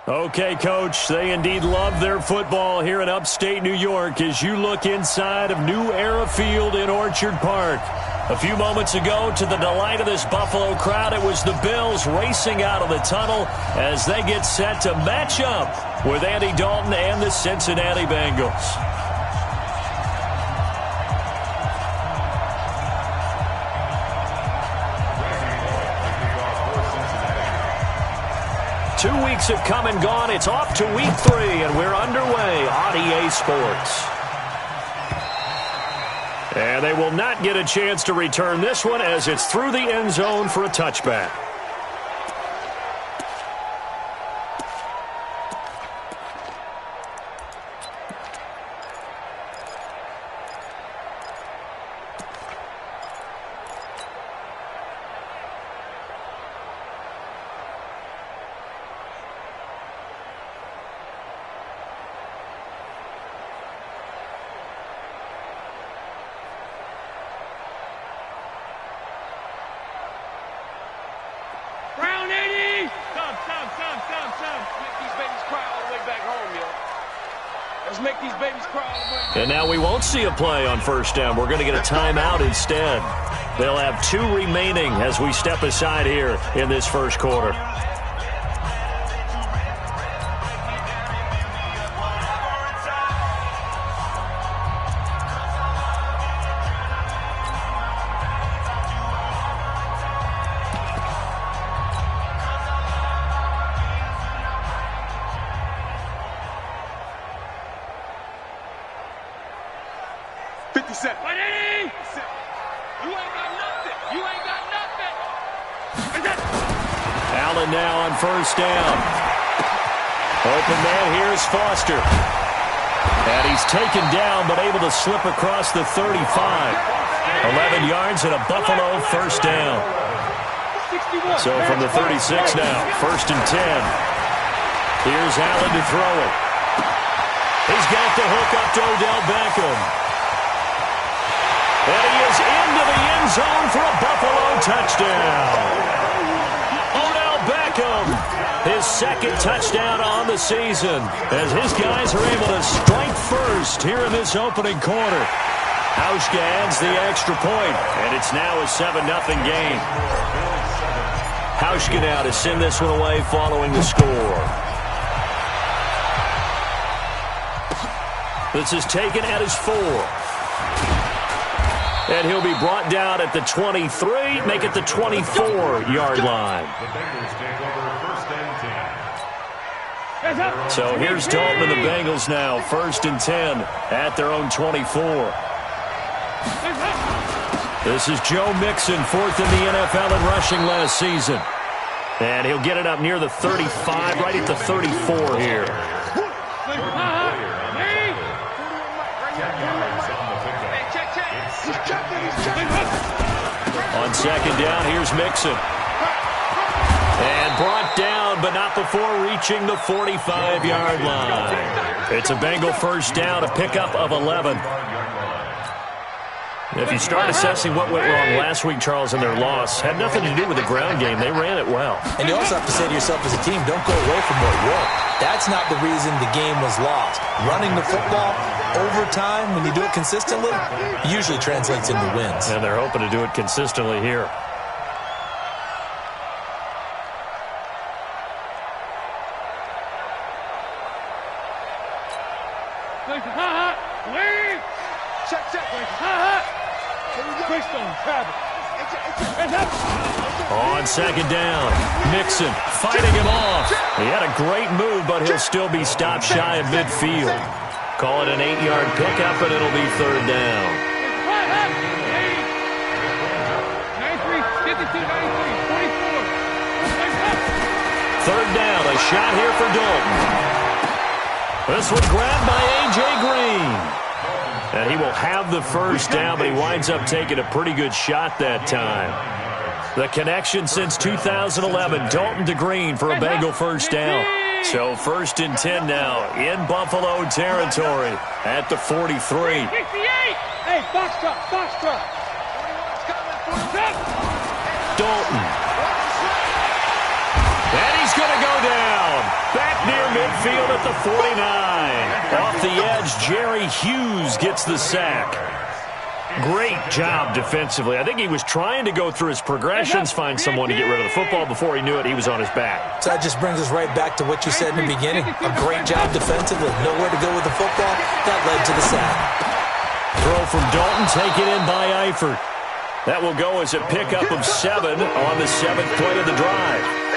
Okay, Coach, they indeed love their football here in upstate New York as you look inside of New Era Field in Orchard Park. A few moments ago, to the delight of this Buffalo crowd, it was the Bills racing out of the tunnel as they get set to match up with Andy Dalton and the Cincinnati Bengals. 2 weeks have come and gone. It's off to week 3, and we're underway on EA Sports. And they will not get a chance to return this one as it's through the end zone for a touchback. And now we won't see a play on first down. We're going to get a timeout instead. They'll have 2 remaining as we step aside here in this first quarter. Allen now on first down. Open man, here's Foster. And he's taken down but able to slip across the 35. 11 yards and a Buffalo first down. So from the 36 now, 1st and 10. Here's Allen to throw it. He's got the hook up to Odell Beckham. And he is into the end zone for a Buffalo touchdown. Odell Beckham, his 2nd touchdown on the season, as his guys are able to strike first here in this opening quarter. Hauschka adds the extra point, and it's now a 7-0 game. Hauschka now to send this one away following the score. This is taken at his 4. And he'll be brought down at the 23, make it the 24-yard line. So here's Dalton and the Bengals now, 1st and 10 at their own 24. This is Joe Mixon, 4th in the NFL in rushing last season. And he'll get it up near the 35, right at the 34 here. On 2nd down, here's Mixon. And brought down, but not before reaching the 45-yard line. It's a Bengal first down, a pickup of 11. If you start assessing what went wrong last week, Charles, in their loss, had nothing to do with the ground game. They ran it well. And you also have to say to yourself as a team, don't go away from what worked. That's not the reason the game was lost. Running the football over time, when you do it consistently, usually translates into wins. And they're hoping to do it consistently here. On 2nd down, Mixon fighting him off. He had a great move, but he'll still be stopped shy of midfield. Call it an 8-yard pickup, and it'll be 3rd down. Third down, a shot here for Dalton. This one grabbed by A.J. Green. And he will have the first down, but he winds up taking a pretty good shot that time. The connection since 2011, Dalton to Green for a Bengal first down. So 1st and 10 now in Buffalo territory at the 43. Hey, box truck. Dalton. And he's going to go down. Back near midfield at the 49. Off the edge, Jerry Hughes gets the sack. Great job defensively. I think he was trying to go through his progressions, find someone to get rid of the football. Before he knew it, he was on his back. So that just brings us right back to what you said in the beginning. A great job defensively. Nowhere to go with the football. That led to the sack. Throw from Dalton, taken in by Eifert. That will go as a pickup of 7 on the 7th play of the drive.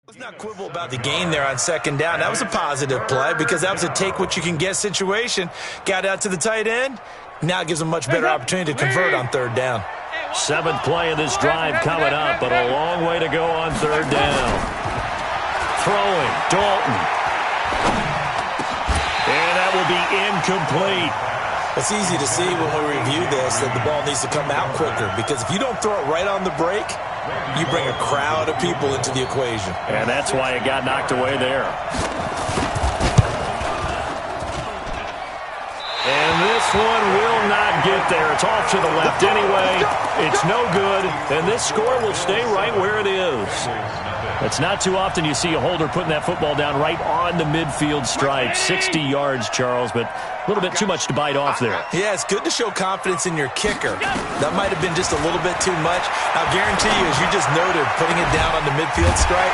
Let's not quibble about the gain there on 2nd down. That was a positive play because that was a take-what-you-can-get situation. Got out to the tight end. Now gives them a much better opportunity to convert on 3rd down. 7th play of this drive coming up, but a long way to go on 3rd down. Throwing, Dalton. And that will be incomplete. It's easy to see when we review this that the ball needs to come out quicker because if you don't throw it right on the break, you bring a crowd of people into the equation. And that's why it got knocked away there. And this one will not get there. It's off to the left anyway. It's no good. And this score will stay right where it is. It's not too often you see a holder putting that football down right on the midfield stripe. 60 yards, Charles, but a little bit too much to bite off there. Yeah, it's good to show confidence in your kicker. That might have been just a little bit too much. I'll guarantee you, as you just noted, putting it down on the midfield stripe,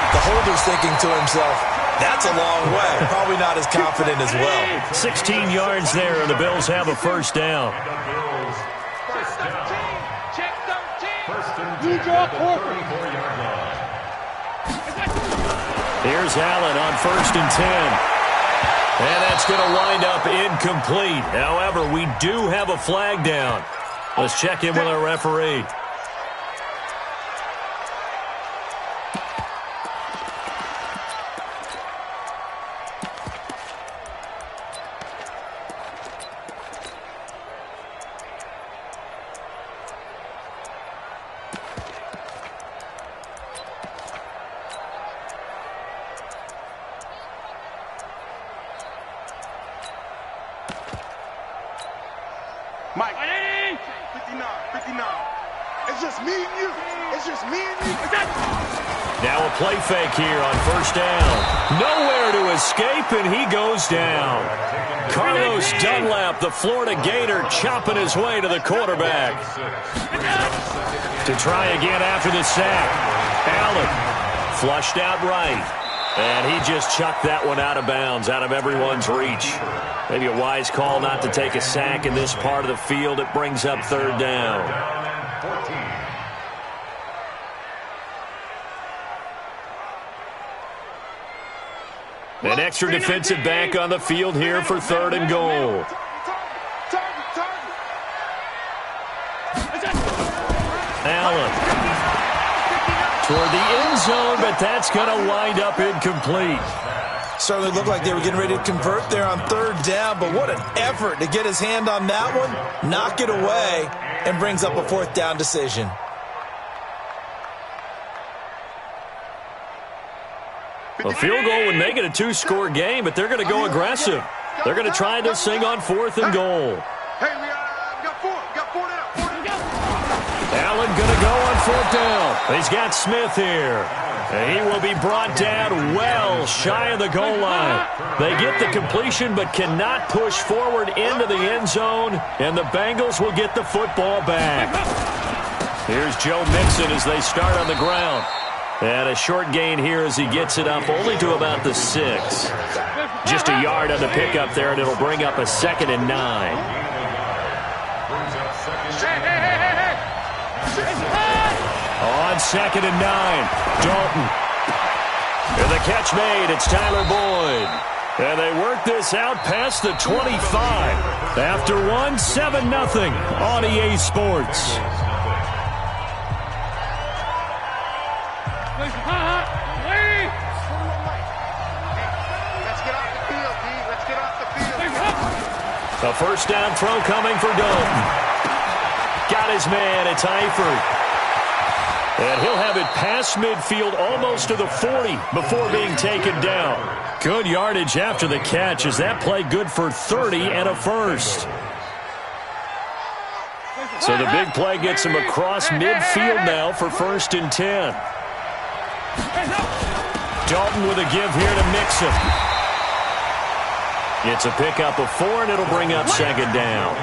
the holder's thinking to himself, that's a long way. Probably not as confident as well. 16 yards there, and the Bills have a 1st down. You draw quarter. Here's Allen on 1st and 10. And that's going to wind up incomplete. However, we do have a flag down. Let's check in with our referee. Mike. 59. It's just me and you. It's just me and you. Now a play fake here on 1st down. Nowhere to escape, and he goes down. Carlos Dunlap, the Florida Gator, chopping his way to the quarterback. To try again after the sack. Allen flushed out right. And he just chucked that one out of bounds, out of everyone's reach. Maybe a wise call not to take a sack in this part of the field. It brings up third down. An extra defensive back on the field here for third and goal. Allen toward the end zone, but that's going to wind up incomplete. Certainly looked like they were getting ready to convert there on third down, but what an effort to get his hand on that one, knock it away, and brings up a fourth down decision. A field goal would make it a two-score game, but they're going to go aggressive. They're going to try this thing on fourth and goal. Hey, we got four down. Allen going to go on fourth down. He's got Smith here. He will be brought down well shy of the goal line. They get the completion but cannot push forward into the end zone, and the Bengals will get the football back. Here's Joe Mixon as they start on the ground. And a short gain here as he gets it up only to about the 6. Just a yard on the pickup there, and it'll bring up a 2nd and 9. On 2nd and 9, Dalton. And the catch made, it's Tyler Boyd. And they work this out past the 25. After one, 7-0 on EA Sports. A first down throw coming for Dalton. Got his man, it's Eifert. And he'll have it past midfield almost to the 40 before being taken down. Good yardage after the catch as that play good for 30 and a first. So the big play gets him across midfield now for 1st and 10. Dalton with a give here to Mixon. It's a pickup of 4, and it'll bring up 2nd down.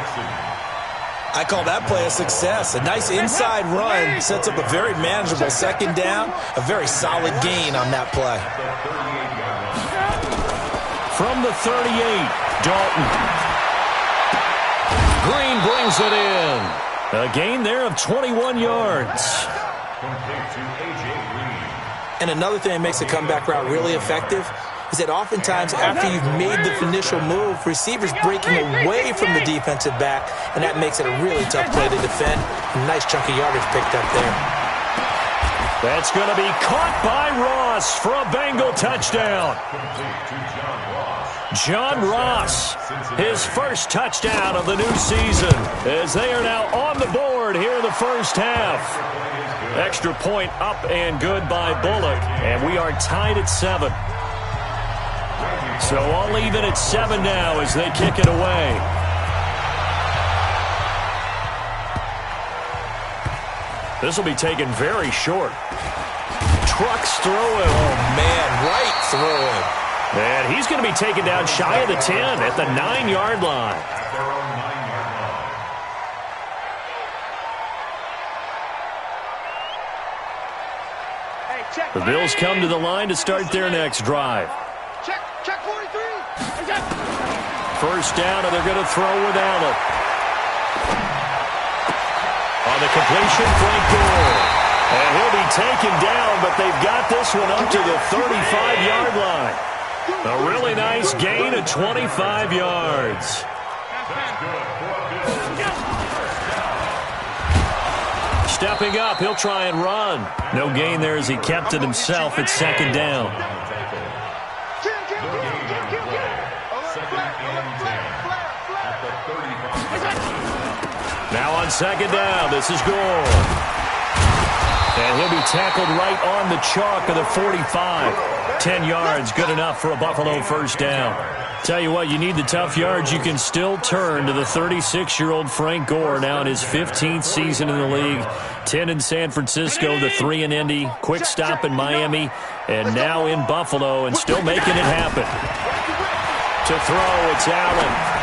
I call that play a success. A nice inside run sets up a very manageable 2nd down. A very solid gain on that play. From the 38, Dalton. Green brings it in. A gain there of 21 yards. And another thing that makes the comeback route really effective is that oftentimes after you've made the initial move, receivers breaking away from the defensive back, and that makes it a really tough play to defend. A nice chunk of yardage picked up there. That's going to be caught by Ross for a Bengal touchdown. John Ross, his first touchdown of the new season, as they are now on the board here in the first half. Extra point up and good by Bullock, and we are tied at 7. So all even at 7 now as they kick it away. This will be taken very short. Trucks through him. Oh, man, right through him. And he's going to be taken down shy of the 10 at the 9-yard line. The Bills come to the line to start their next drive. Check 43. First down, and they're going to throw with Allen. On the completion, Frank Gore. And he'll be taken down, but they've got this one up to the 35-yard line. A really nice gain of 25 yards. Stepping up, he'll try and run. No gain there as he kept it himself at 2nd down. Now on 2nd down, this is Gore. And he'll be tackled right on the chalk of the 45. 10 yards, good enough for a Buffalo first down. Tell you what, you need the tough yards. You can still turn to the 36-year-old Frank Gore, now in his 15th season in the league. 10 in San Francisco, the 3 in Indy, quick stop in Miami, and now in Buffalo, and still making it happen. To throw, it's Allen.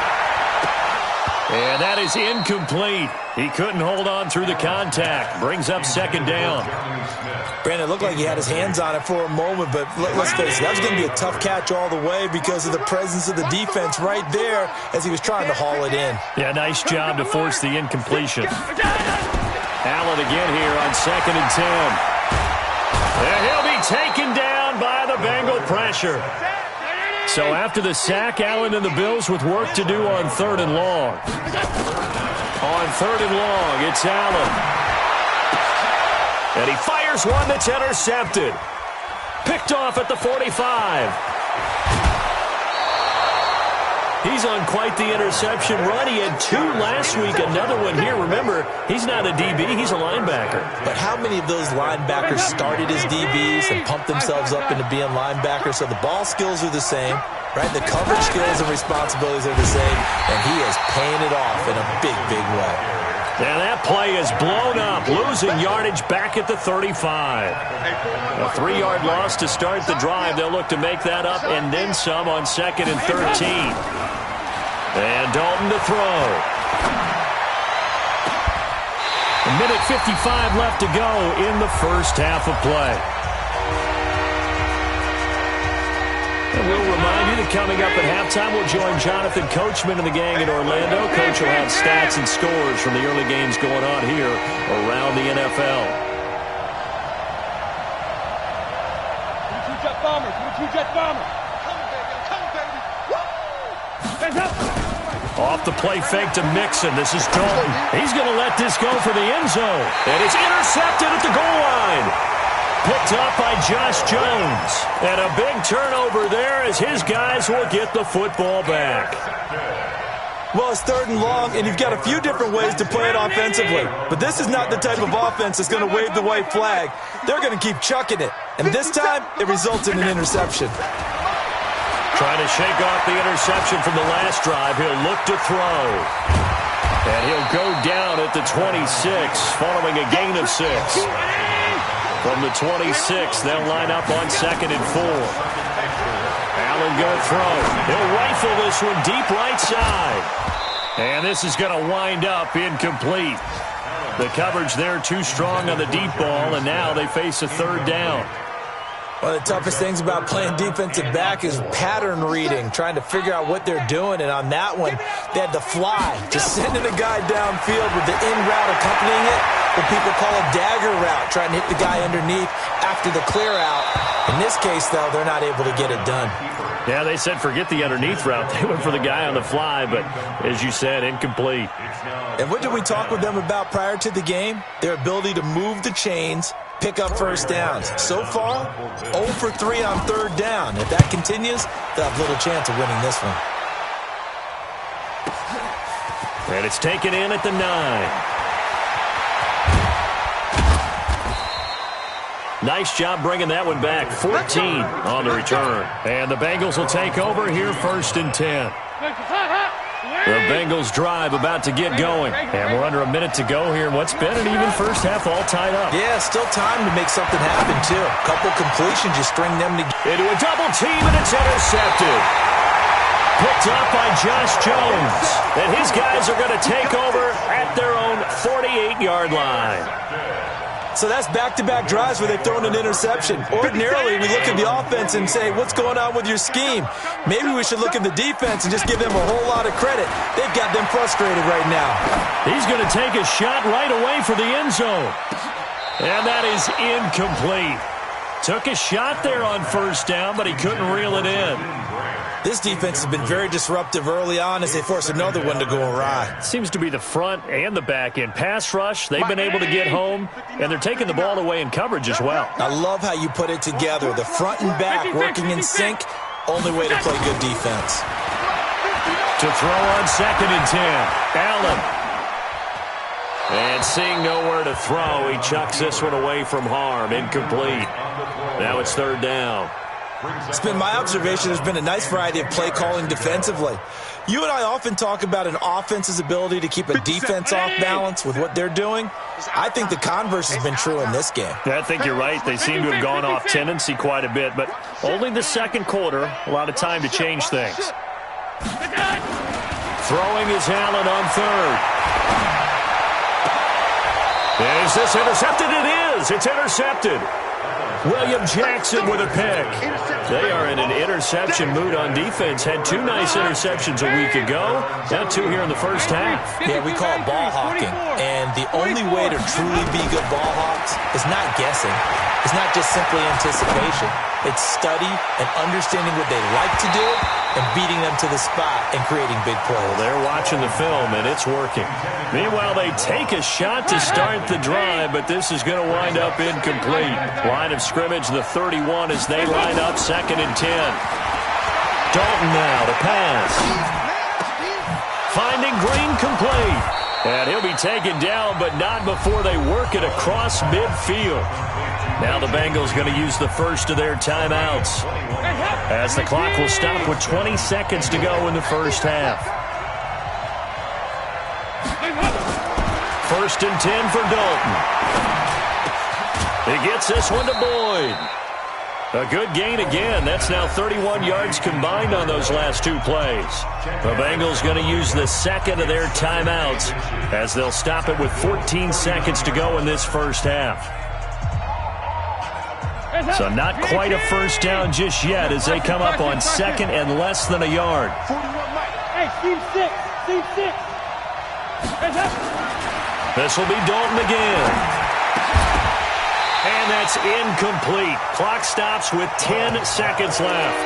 And that is incomplete. He couldn't hold on through the contact. Brings up second down. Brandon, it looked like he had his hands on it for a moment, but let's face it, that was going to be a tough catch all the way because of the presence of the defense right there as he was trying to haul it in. Yeah, nice job to force the incompletion. Allen again here on 2nd and 10. And he'll be taken down by the Bengal pressure. So after the sack, Allen and the Bills with work to do on 3rd and long. On 3rd and long, it's Allen. And he fires one that's intercepted. Picked off at the 45. He's on quite the interception run. He had 2 last week, another one here. Remember, he's not a DB, he's a linebacker. But how many of those linebackers started as DBs and pumped themselves up into being linebackers? So the ball skills are the same, right? The coverage skills and responsibilities are the same, and he is paying it off in a big, big way. Now that play is blown up, losing yardage back at the 35. A 3-yard loss to start the drive. They'll look to make that up and then some on 2nd and 13. And Dalton to throw. A minute 55 left to go in the first half of play. And we'll remind you that coming up at halftime, we'll join Jonathan Coachman and the gang in Orlando. Coach will have stats and scores from the early games going on here around the NFL. Jet bomber. Jet bomber. Come, baby. Hands up. Off the play fake to Mixon. This is Dalton. He's going to let this go for the end zone. And it's intercepted at the goal line. Picked up by Josh Jones. And a big turnover there as his guys will get the football back. Well, it's 3rd and long, and you've got a few different ways to play it offensively. But this is not the type of offense that's going to wave the white flag. They're going to keep chucking it. And this time, it results in an interception. Trying to shake off the interception from the last drive. He'll look to throw. And he'll go down at the 26 following a gain of 6. From the 26, they'll line up on 2nd and 4. Allen going to throw. He'll rifle this one deep right side. And this is going to wind up incomplete. The coverage there too strong on the deep ball, and now they face a 3rd down. One of the toughest things about playing defensive back is pattern reading, trying to figure out what they're doing. And on that one, they had to fly, just sending a guy downfield with the in route accompanying it, what people call a dagger route, trying to hit the guy underneath after the clear out. In this case, though, they're not able to get it done. Yeah, they said forget the underneath route. They went for the guy on the fly, but as you said, incomplete. And what did we talk with them about prior to the game? Their ability to move the chains, pick up first downs. So far, 0 for 3 on 3rd down. If that continues, they'll have little chance of winning this one. And it's taken in at the 9. Nice job bringing that one back. 14 on the return. And the Bengals will take over here 1st and 10. The Bengals drive about to get going. And we're under a minute to go here. What's been an even first half all tied up. Yeah, still time to make something happen, too. A couple completions, you string them together. Into a double team, and it's intercepted. Picked up by Josh Jones. And his guys are going to take over at their own 48-yard line. So that's back-to-back drives where they've thrown an interception. Ordinarily, we look at the offense and say, what's going on with your scheme? Maybe we should look at the defense and just give them a whole lot of credit. They've got them frustrated right now. He's going to take a shot right away for the end zone. And that is incomplete. Took a shot there on 1st down, but he couldn't reel it in. This defense has been very disruptive early on as they force another one to go awry. Seems to be the front and the back end. Pass rush, they've been able to get home, and they're taking the ball away in coverage as well. I love how you put it together. The front and back working in sync, only way to play good defense. To throw on 2nd and 10, Allen. And seeing nowhere to throw, he chucks this one away from harm. Incomplete. Now it's 3rd down. It's been my observation there's been a nice variety of play calling defensively. You and I often talk about an offense's ability to keep a defense off balance with what they're doing. I think the converse has been true in this game. I think you're right. They seem to have gone off tendency quite a bit, but only the 2nd quarter, a lot of time to change things. Throwing is Allen on third. Is this intercepted? It is. It's intercepted. William Jackson with a pick. They are in an interception mood on defense. Had 2 nice interceptions a week ago. Now 2 here in the first half. Yeah, we call it ball hawking. And the only way to truly be good ball hawks is not guessing. It's not just simply anticipation. It's study and understanding what they like to do and beating them to the spot and creating big plays. Well, they're watching the film, and it's working. Meanwhile, they take a shot to start the drive, but this is going to wind up incomplete. Line of scrimmage, the 31, as they line up 2nd and 10. Dalton now to pass. Finding Green complete. And he'll be taken down, but not before they work it across midfield. Now the Bengals going to use the first of their timeouts, as the clock will stop with 20 seconds to go in the first half. 1st and 10 for Dalton. He gets this one to Boyd. A good gain again. That's now 31 yards combined on those last 2 plays. The Bengals going to use the second of their timeouts, as they'll stop it with 14 seconds to go in this first half. So not quite a first down just yet, as they come up on 2nd and less than a yard. Hey, team 6. Team 6. This will be Dalton again. And that's incomplete. Clock stops with 10 seconds left.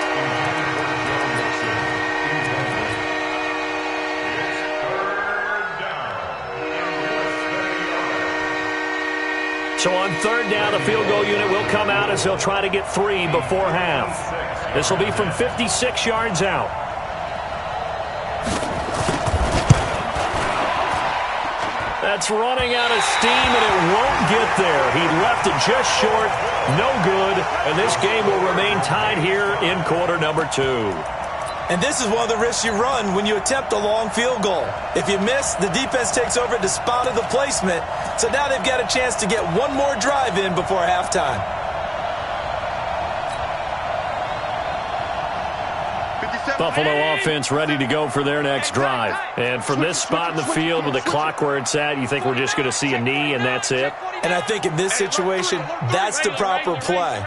So on 3rd down, the field goal unit will come out as they'll try to get 3 before half. This will be from 56 yards out. That's running out of steam, and it won't get there. He left it just short, no good, and this game will remain tied here in quarter number 2. And this is one of the risks you run when you attempt a long field goal. If you miss, the defense takes over at the spot of the placement. So now they've got a chance to get one more drive in before halftime. Buffalo offense ready to go for their next drive. And from this spot in the field with the clock where it's at, you think we're just going to see a knee and that's it? And I think in this situation, that's the proper play.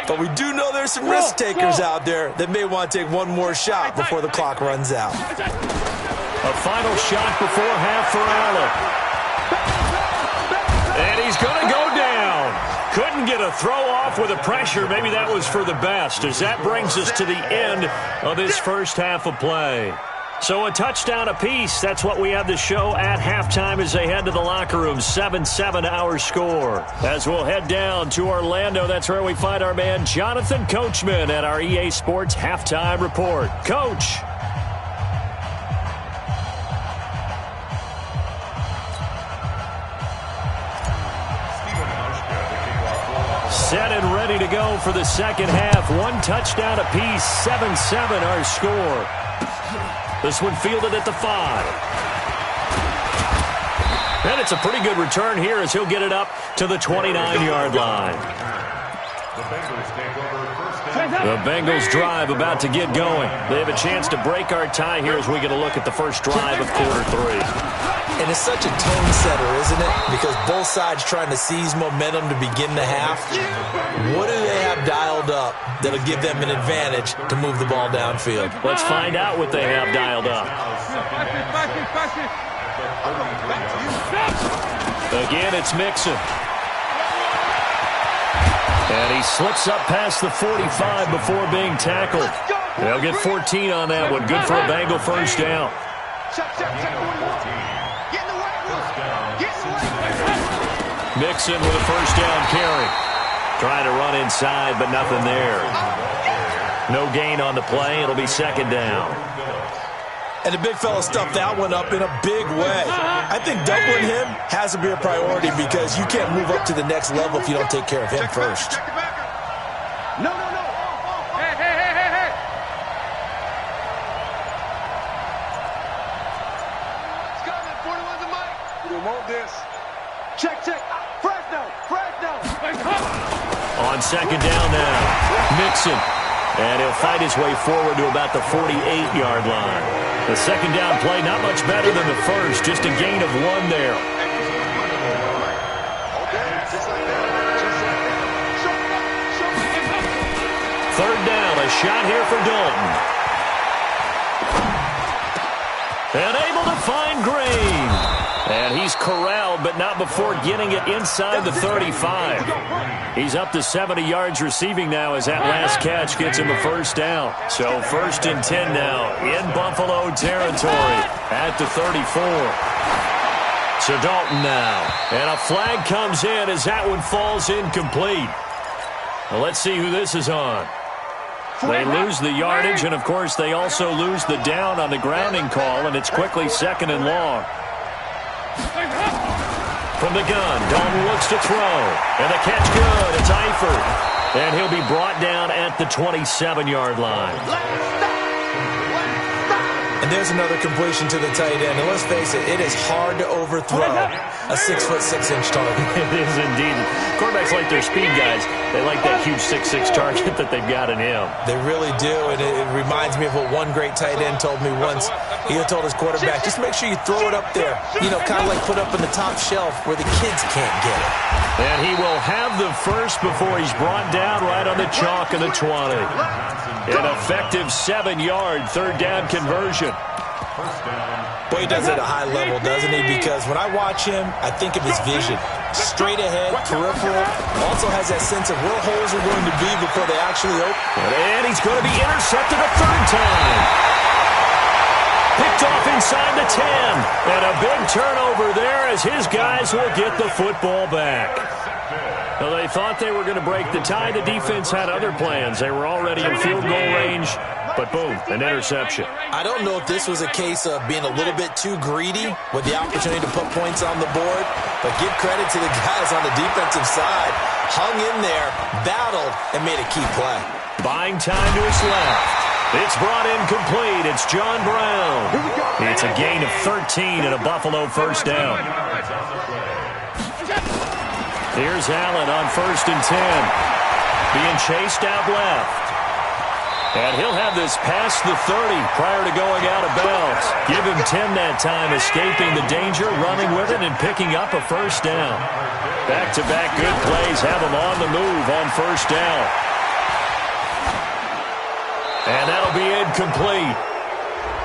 But we do know there's some risk takers out there that may want to take one more shot before the clock runs out. A final shot before half for Allen. And he's going to go down. Couldn't get a throw off with the pressure. Maybe that was for the best, as that brings us to the end of this first half of play. So a touchdown apiece. That's what we have to show at halftime as they head to the locker room. 7-7 our score. As we'll head down to Orlando, that's where we find our man Jonathan Coachman at our EA Sports Halftime Report. Coach. Set and ready to go for the second half. 1 touchdown apiece. 7-7 our score. This one fielded at the 5. And it's a pretty good return here as he'll get it up to the 29-yard line. The Bengals drive about to get going. They have a chance to break our tie here as we get a look at the first drive of quarter 3. And it's such a tone setter, isn't it? Because both sides trying to seize momentum to begin the half. What do they have dialed up that'll give them an advantage to move the ball downfield? Let's find out what they have dialed up. Again, it's Mixon. And he slips up past the 45 before being tackled. They'll get 14 on that one. Good for a Bengal first down. Mixon with a first down carry. Trying to run inside, but nothing there. No gain on the play. It'll be second down. And the big fella stuffed that one up in a big way. I think doubling him has to be a priority because you can't move up to the next level if you don't take care of him first. No. Hey. Scott, 41's a mic. We want this. Check. Fresno. On second down now, Mixon And he'll fight his way forward to about the 48-yard line. The second down play, not much better than the first, just a gain of 1 there. Third down, a shot here for Dalton. And able to find Green. And he's corralled, but not before getting it inside the 35. He's up to 70 yards receiving now as that last catch gets him a first down. So 1st and 10 now in Buffalo territory at the 34. So Dalton now. And a flag comes in as that one falls incomplete. Well, let's see who this is on. They lose the yardage, and, of course, they also lose the down on the grounding call, and it's quickly 2nd and long. From the gun, Dalton looks to throw. And the catch good. It's Eifert. And he'll be brought down at the 27-yard line. And there's another completion to the tight end. And let's face it, it is hard to overthrow a 6'6" target. It is indeed. Quarterbacks like their speed guys. They like that huge 6'6" target that they've got in him. They really do, and it reminds me of what one great tight end told me once. He had told his quarterback, just make sure you throw it up there. You know, kind of like put up in the top shelf where the kids can't get it. And he will have the first before he's brought down right on the chalk of the 20. An effective 7-yard third down conversion. Boy, he does it at a high level, doesn't he? Because when I watch him, I think of his vision. Straight ahead, peripheral. Also has that sense of where holes are going to be before they actually open. And he's going to be intercepted a third time. Picked off inside the 10. And a big turnover there as his guys will get the football back. Well, they thought they were going to break the tie. The defense had other plans. They were already in field goal range. But boom, an interception. I don't know if this was a case of being a little bit too greedy with the opportunity to put points on the board, but give credit to the guys on the defensive side. Hung in there, battled, and made a key play. Buying time to his left. It's brought in complete. It's John Brown. It's a gain of 13 and a Buffalo first down. Here's Allen on 1st and 10. Being chased out left. And he'll have this past the 30 prior to going out of bounds. Give him 10 that time, escaping the danger, running with it, and picking up a first down. Back-to-back good plays have him on the move on first down. And that'll be incomplete.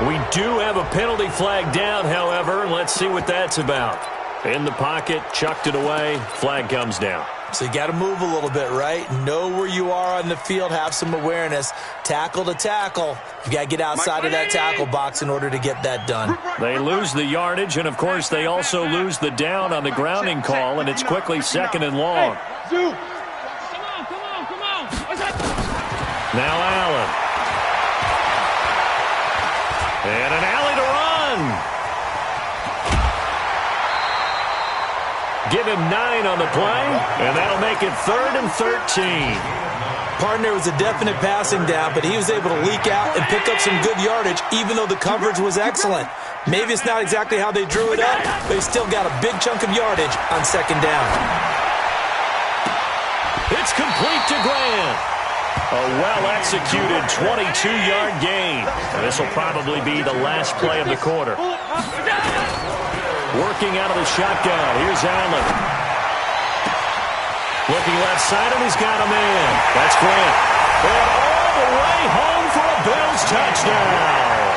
We do have a penalty flag down, however. Let's see what that's about. In the pocket, chucked it away, flag comes down. So you got to move a little bit, right? Know where you are on the field, have some awareness. Tackle to tackle. You got to get outside of that tackle box in order to get that done. They lose the yardage, and, of course, they also lose the down on the grounding call, and it's quickly 2nd and long. Come on. Now Allen. And an alley to run. Give him 9 on the play, and that'll make it 3rd and 13. Partner was a definite passing down, but he was able to leak out and pick up some good yardage, even though the coverage was excellent. Maybe it's not exactly how they drew it up, but he still got a big chunk of yardage on 2nd down. It's complete to Grant. A well-executed 22-yard gain. And this will probably be the last play of the quarter. Working out of the shotgun. Here's Allen. Looking left side, and he's got a man. That's Grant. And all the way home for a Bills touchdown.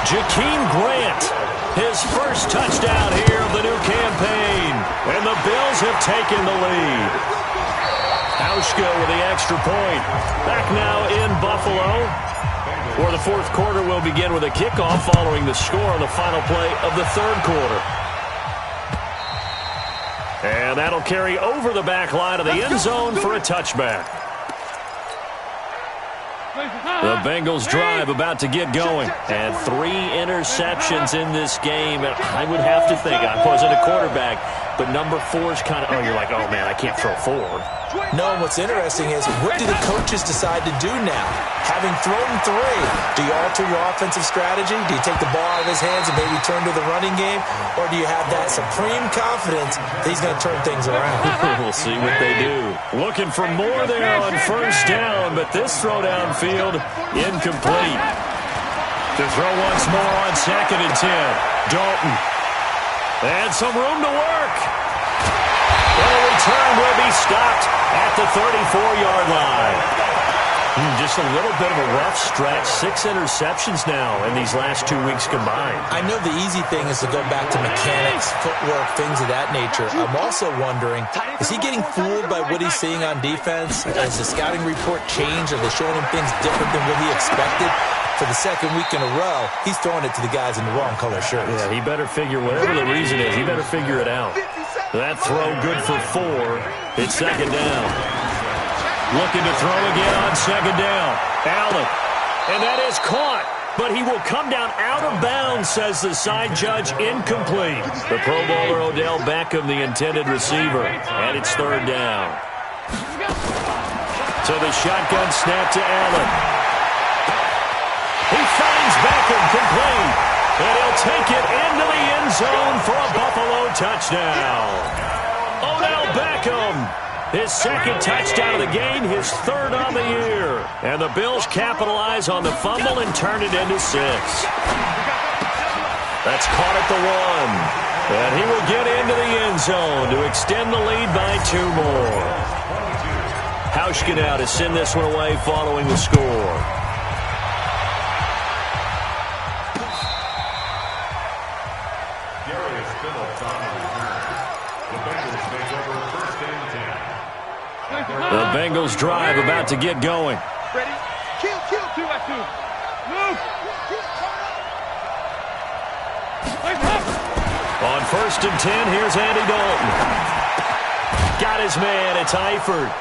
Jakeem Grant, his first touchdown here of the new campaign. And the Bills have taken the lead. Hauschka with the extra point. Back now in Buffalo. For the fourth quarter, will begin with a kickoff following the score on the final play of the third quarter. And that'll carry over the back line of the end zone for a touchback. The Bengals drive about to get going. And 3 interceptions in this game. And I would have to think, I wasn't a quarterback, but number 4 is kind of, you're like, oh, man, I can't throw 4. No, and what's interesting is, what do the coaches decide to do now? Having thrown 3, do you alter your offensive strategy? Do you take the ball out of his hands and maybe turn to the running game? Or do you have that supreme confidence that he's going to turn things around? We'll see what they do. Looking for more there on first down, but this throw downfield, incomplete. To throw once more on 2nd and 10. Dalton. And some room to work. And the return will be stopped at the 34-yard line. Just a little bit of a rough stretch. 6 interceptions now in these last 2 weeks combined. I know the easy thing is to go back to mechanics, footwork, things of that nature. I'm also wondering, is he getting fooled by what he's seeing on defense? Has the scouting report changed? Are they showing him things different than what he expected? For the 2nd week in a row, he's throwing it to the guys in the wrong color shirts. Yeah, he better figure, whatever the reason is, he better figure it out. That throw good for 4. It's 2nd down. Looking to throw again on 2nd down. Allen. And that is caught. But he will come down out of bounds, says the side judge. Incomplete. The Pro Bowler Odell Beckham, the intended receiver. And it's 3rd down. So the shotgun snap to Allen. He finds Beckham complete. And he'll take it into the end zone for a Buffalo touchdown. Odell Beckham. His 2nd touchdown of the game, his 3rd on the year. And the Bills capitalize on the fumble and turn it into 6. That's caught at the 1. And he will get into the end zone to extend the lead by 2 more. Hauschka now to send this one away following the score. The Bengals drive about to get going. Ready? Kill, 2-2. Move. On 1st and 10, here's Andy Dalton. Got his man. It's Eifert.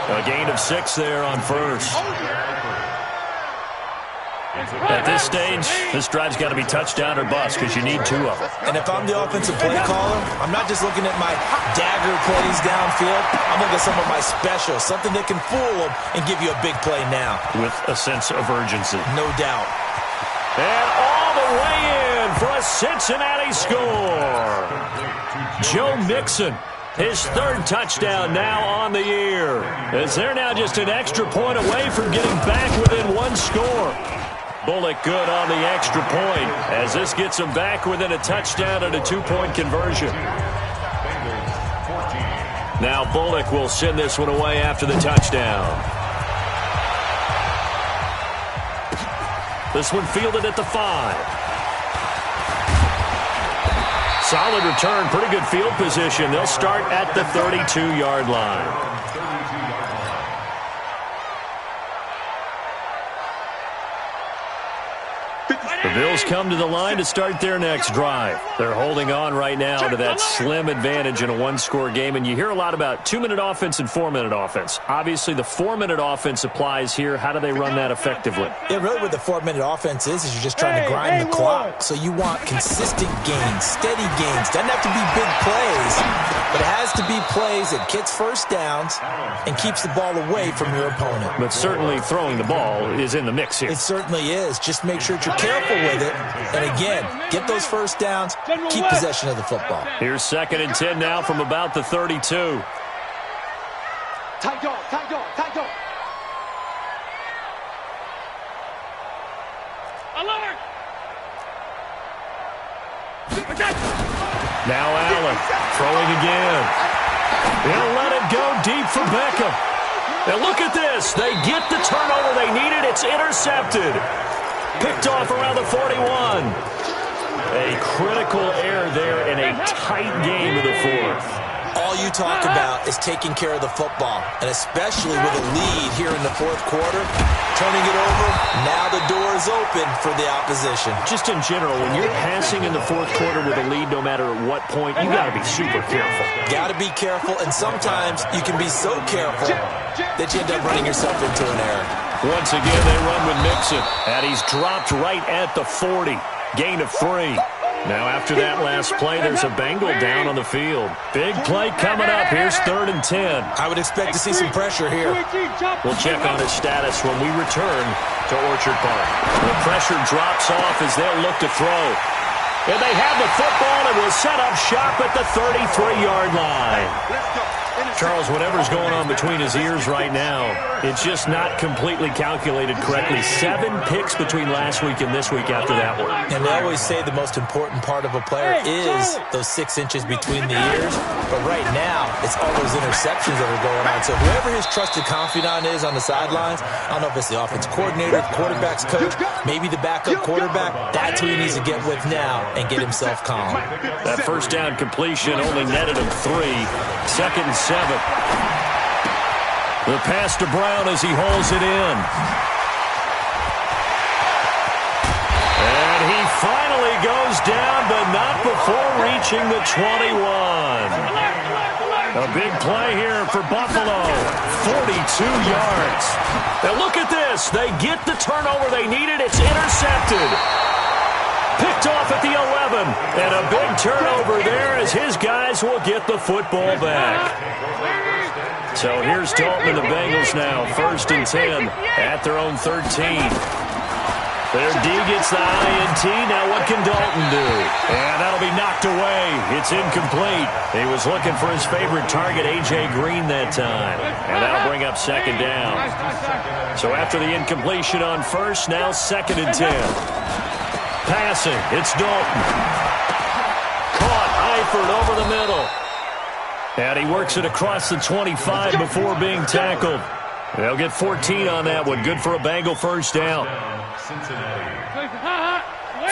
A gain of 6 there on 1st. At this stage, this drive's got to be touchdown or bust because you need 2 of them. And if I'm the offensive play caller, I'm not just looking at my dagger plays downfield. I'm looking at some of my specials, something that can fool them and give you a big play now. With a sense of urgency. No doubt. And all the way in for a Cincinnati score. Joe Mixon, his 3rd touchdown now on the year. As they're now just an extra point away from getting back within 1 score. Bullock good on the extra point as this gets him back within a touchdown and a 2-point conversion. Now Bullock will send this one away after the touchdown. This one fielded at the 5. Solid return, pretty good field position. They'll start at the 32-yard line. The Bills come to the line to start their next drive. They're holding on right now to that slim advantage in a 1-score game, and you hear a lot about 2-minute offense and 4-minute offense. Obviously, the 4-minute offense applies here. How do they run that effectively? Yeah, really what the 4-minute offense is you're just trying to grind the clock. So you want consistent gains, steady gains. Doesn't have to be big plays, but it has to be plays that gets first downs and keeps the ball away from your opponent. But certainly throwing the ball is in the mix here. It certainly is. Just make sure that you're careful with it. And again, get those first downs, keep possession of the football. Here's 2nd and 10 now from about the 32. Tight dog. Alert! Now Allen throwing again. He'll let it go deep for Beckham. And look at this. They get the turnover they needed. It's intercepted. Picked off around the 41. A critical error there in a tight game of the 4th. All you talk about is taking care of the football, and especially with a lead here in the 4th quarter, turning it over, now the door is open for the opposition. Just in general, when you're passing in the 4th quarter with a lead, no matter at what point, you got to be super careful. Got to be careful, and sometimes you can be so careful that you end up running yourself into an error. Once again, they run with Mixon, and he's dropped right at the 40. Gain of 3. Now after that last play, there's a Bengal down on the field. Big play coming up. Here's 3rd and 10. I would expect to see some pressure here. We'll check on his status when we return to Orchard Park. The pressure drops off as they'll look to throw. And they have the football and will set up shop at the 33-yard line. Charles, whatever's going on between his ears right now, it's just not completely calculated correctly. 7 picks between last week and this week after that one. And they always say the most important part of a player is those 6 inches between the ears. But right now, it's all those interceptions that are going on. So whoever his trusted confidant is on the sidelines, I don't know if it's the offense coordinator, the quarterback's coach, maybe the backup quarterback, that's who he needs to get with now and get himself calm. That first down completion only netted him 3. 2nd and 7. The pass to Brown as he hauls it in. And he finally goes down, but not before reaching the 21. A big play here for Buffalo. 42 yards. Now look at this. They get the turnover they needed. It's intercepted. Picked off at the 11. And a big turnover there as his guys will get the football back. So here's Dalton and the Bengals now. 1st and 10 at their own 13. Their D gets the INT. Now what can Dalton do? And that'll be knocked away. It's incomplete. He was looking for his favorite target, A.J. Green, that time. And that'll bring up 2nd down. So after the incompletion on 1st, now 2nd and 10. Passing, it's Dalton. Caught, Eifert over the middle. And he works it across the 25 before being tackled. They'll get 14 on that one. Good for a Bengal first down.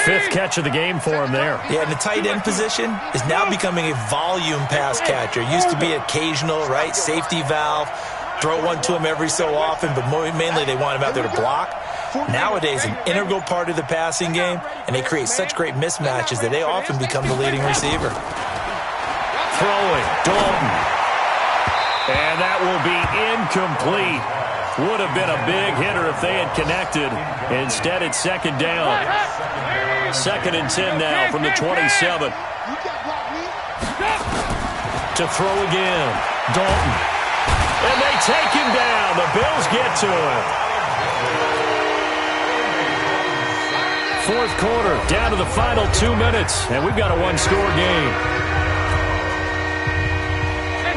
5th catch of the game for him there. Yeah, and the tight end position is now becoming a volume pass catcher. Used to be occasional, right? Safety valve. Throw one to him every so often, but mainly they want him out there to block. Nowadays, an integral part of the passing game, and they create such great mismatches that they often become the leading receiver. Throwing, Dalton. And that will be incomplete. Would have been a big hitter if they had connected. Instead, it's 2nd down. 2nd and 10 now from the 27. To throw again. Dalton. And they take him down. The Bills get to him. 4th quarter, down to the final 2 minutes. And we've got a 1-score game.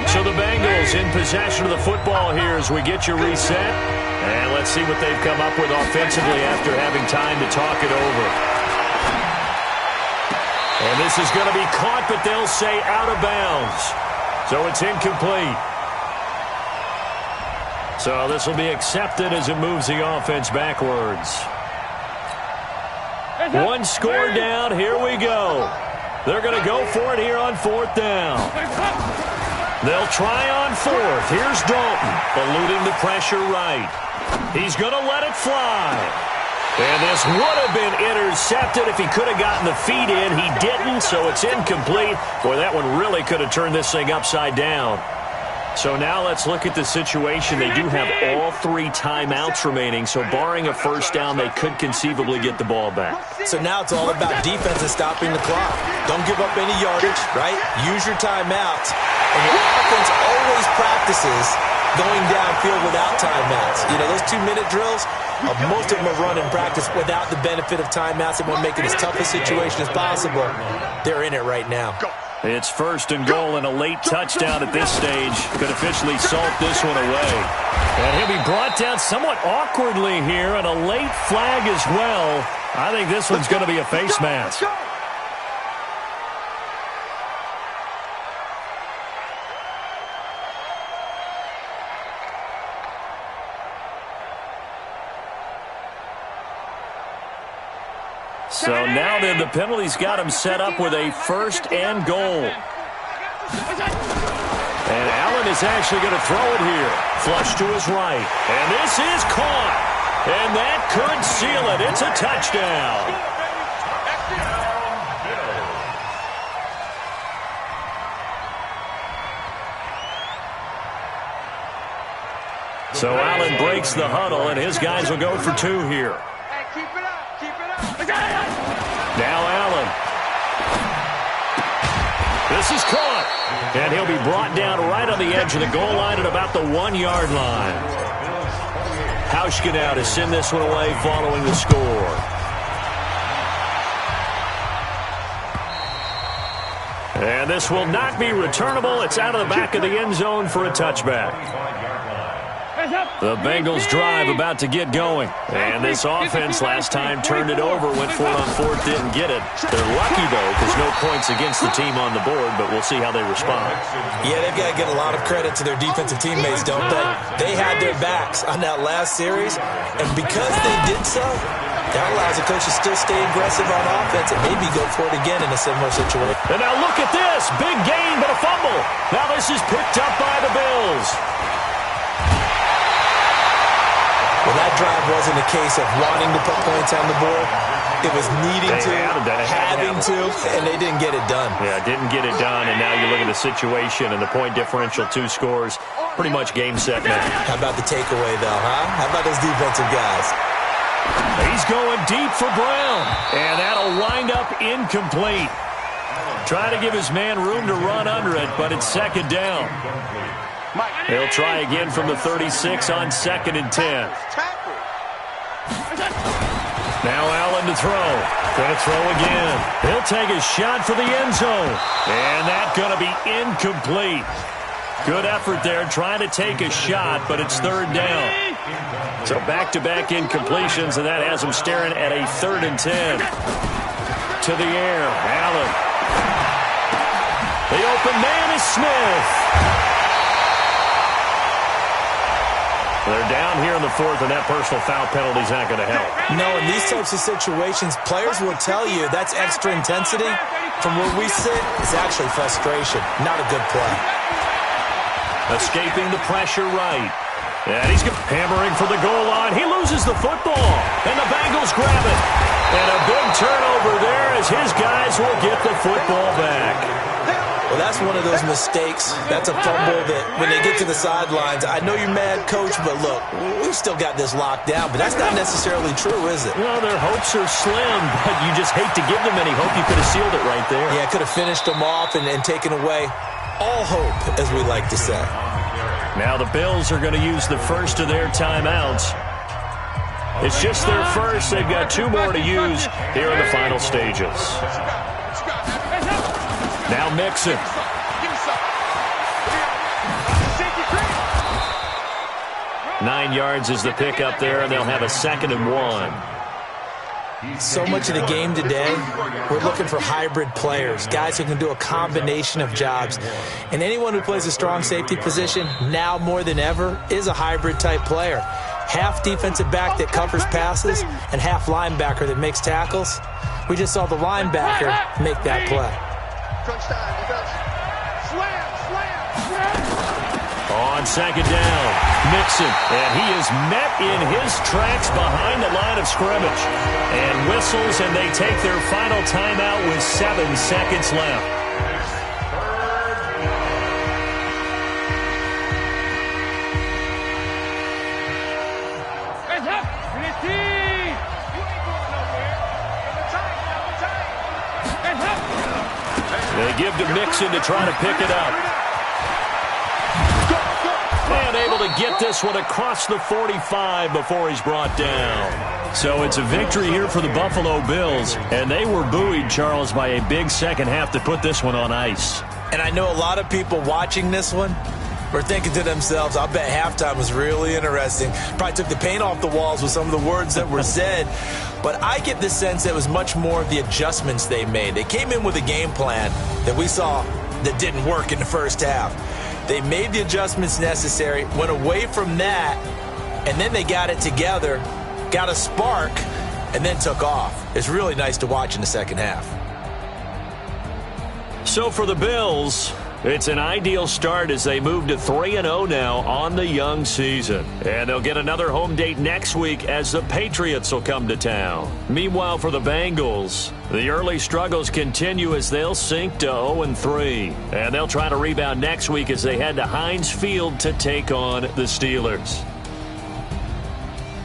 So the Bengals in possession of the football here as we get you reset. And let's see what they've come up with offensively after having time to talk it over. And this is going to be caught, but they'll say out of bounds. So it's incomplete. So this will be accepted as it moves the offense backwards. 1 score down. Here we go. They're going to go for it here on 4th down. They'll try on 4th. Here's Dalton, eluding the pressure right. He's going to let it fly. And this would have been intercepted if he could have gotten the feet in. He didn't, so it's incomplete. Boy, that one really could have turned this thing upside down. So now let's look at the situation. They do have all 3 timeouts remaining, so barring a first down, they could conceivably get the ball back. So now it's all about defense and stopping the clock. Don't give up any yardage, right? Use your timeouts. And your offense always practices going downfield without timeouts. You know, those 2-minute drills, most of them are run in practice without the benefit of timeouts. They want to make it as tough a situation as possible. They're in it right now. It's 1st and goal, and a late touchdown at this stage could officially salt this one away. And he'll be brought down somewhat awkwardly here, and a late flag as well. I think this one's going to be a face mask. So now then the penalty's got him set up with a 1st and goal. And Allen is actually going to throw it here. Flush to his right. And this is caught. And that could seal it. It's a touchdown. So Allen breaks the huddle, and his guys will go for 2 here. Now Allen. This is caught. And he'll be brought down right on the edge of the goal line at about the 1-yard line. Hauschka now to send this one away following the score. And this will not be returnable. It's out of the back of the end zone for a touchback. The Bengals drive about to get going. And this offense last time turned it over, went for it on fourth, didn't get it. They're lucky, though, because no points against the team on the board, but we'll see how they respond. Yeah, they've got to get a lot of credit to their defensive teammates, don't they? They had their backs on that last series, and because they did so, that allows the coach to still stay aggressive on offense and maybe go for it again in a similar situation. And now look at this. Big gain, but a fumble. Now this is picked up by the Bills. Well, that drive wasn't a case of wanting to put points on the board. It was needing to, having to, and they didn't get it done. Yeah, didn't get it done, and now you look at the situation and the point differential, 2 scores, pretty much game, set, match. How about the takeaway, though, huh? How about those defensive guys? He's going deep for Brown, and that'll wind up incomplete. Trying to give his man room to run under it, but it's second down. He'll try again from the 36 on 2nd and 10. Now Allen to throw. Going to throw again. He'll take a shot for the end zone. And that's going to be incomplete. Good effort there trying to take a shot, but it's 3rd down. So back-to-back incompletions, and that has him staring at a 3rd and 10. To the air. Allen. The open man is Smith. They're down here in the 4th, and that personal foul penalty is not going to help. No, in these types of situations, players will tell you that's extra intensity. From where we sit, it's actually frustration, not a good play. Escaping the pressure right. And he's hammering for the goal line. He loses the football, and the Bengals grab it. And a big turnover there as his guys will get the football back. Well, that's one of those mistakes. That's a fumble that when they get to the sidelines, I know you're mad, Coach, but look, we've still got this locked down. But that's not necessarily true, is it? Well, their hopes are slim, but you just hate to give them any hope. You could have sealed it right there. Yeah, could have finished them off and taken away all hope, as we like to say. Now the Bills are going to use the first of their timeouts. It's just their first. They've got 2 more to use here in the final stages. Now Mixon. 9 yards is the pickup there, and they'll have a 2nd and 1. So much of the game today, we're looking for hybrid players, guys who can do a combination of jobs. And anyone who plays a strong safety position, now more than ever, is a hybrid-type player. Half defensive back that covers passes and half linebacker that makes tackles. We just saw the linebacker make that play. On 2nd down, Mixon, and he is met in his tracks behind the line of scrimmage. And whistles, and they take their final timeout with 7 seconds left. They give to Mixon to try to pick it up. And able to get this one across the 45 before he's brought down. So it's a victory here for the Buffalo Bills. And they were buoyed, Charles, by a big second half to put this one on ice. And I know a lot of people watching this one were thinking to themselves, I bet halftime was really interesting. Probably took the paint off the walls with some of the words that were said. But I get the sense that it was much more of the adjustments they made. They came in with a game plan that we saw that didn't work in the first half. They made the adjustments necessary, went away from that, and then they got it together, got a spark, and then took off. It's really nice to watch in the second half. So for the Bills, it's an ideal start as they move to 3-0 now on the young season. And they'll get another home date next week as the Patriots will come to town. Meanwhile, for the Bengals, the early struggles continue as they'll sink to 0-3. And they'll try to rebound next week as they head to Heinz Field to take on the Steelers.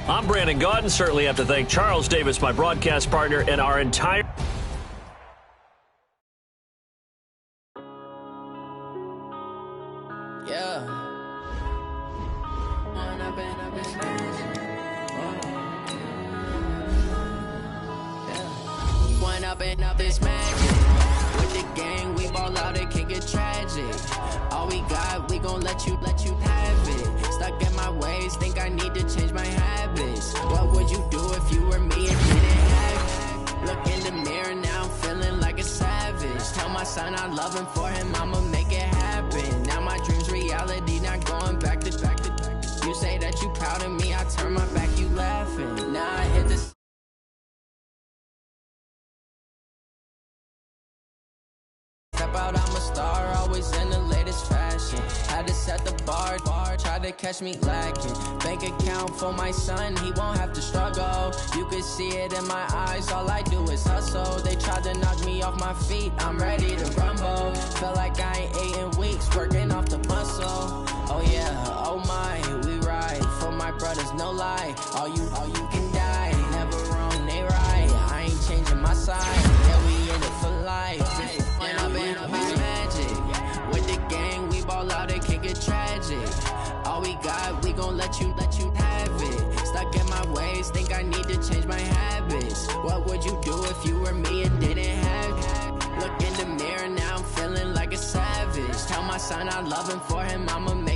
I'm Brandon Gaudin. Certainly have to thank Charles Davis, my broadcast partner, and our entire up this magic. With the gang, we ball out, it can get tragic. All we got, we gon' let you have it. Stuck in my ways, think I need to change my habits. What would you do if you were me and didn't have it? Look in the mirror now, I'm feeling like a savage. Tell my son I love him, for him I'ma make it happen. Now my dream's reality, not going back to. You say that you proud of me, I turn my back, you laughing. Now I hit the step out, I'm a star, always in the latest fashion. Had to set the bar, try to catch me lacking. Bank account for my son, he won't have to struggle. You could see it in my eyes, all I do is hustle. They tried to knock me off my feet, I'm ready to rumble. Feel like I ain't ate in weeks, working off the muscle. Oh yeah, oh my, we ride for my brothers, no lie. All you can die, never wrong, they right. I ain't changing my side, yeah, we in it for life. And I've been magic. With the gang, we ball out, it can get tragic. All we got, we gon' let you have it. Stuck in my ways, think I need to change my habits. What would you do if you were me and didn't have it? Look in the mirror now, I'm feeling like a savage. Tell my son I love him, for him I'ma make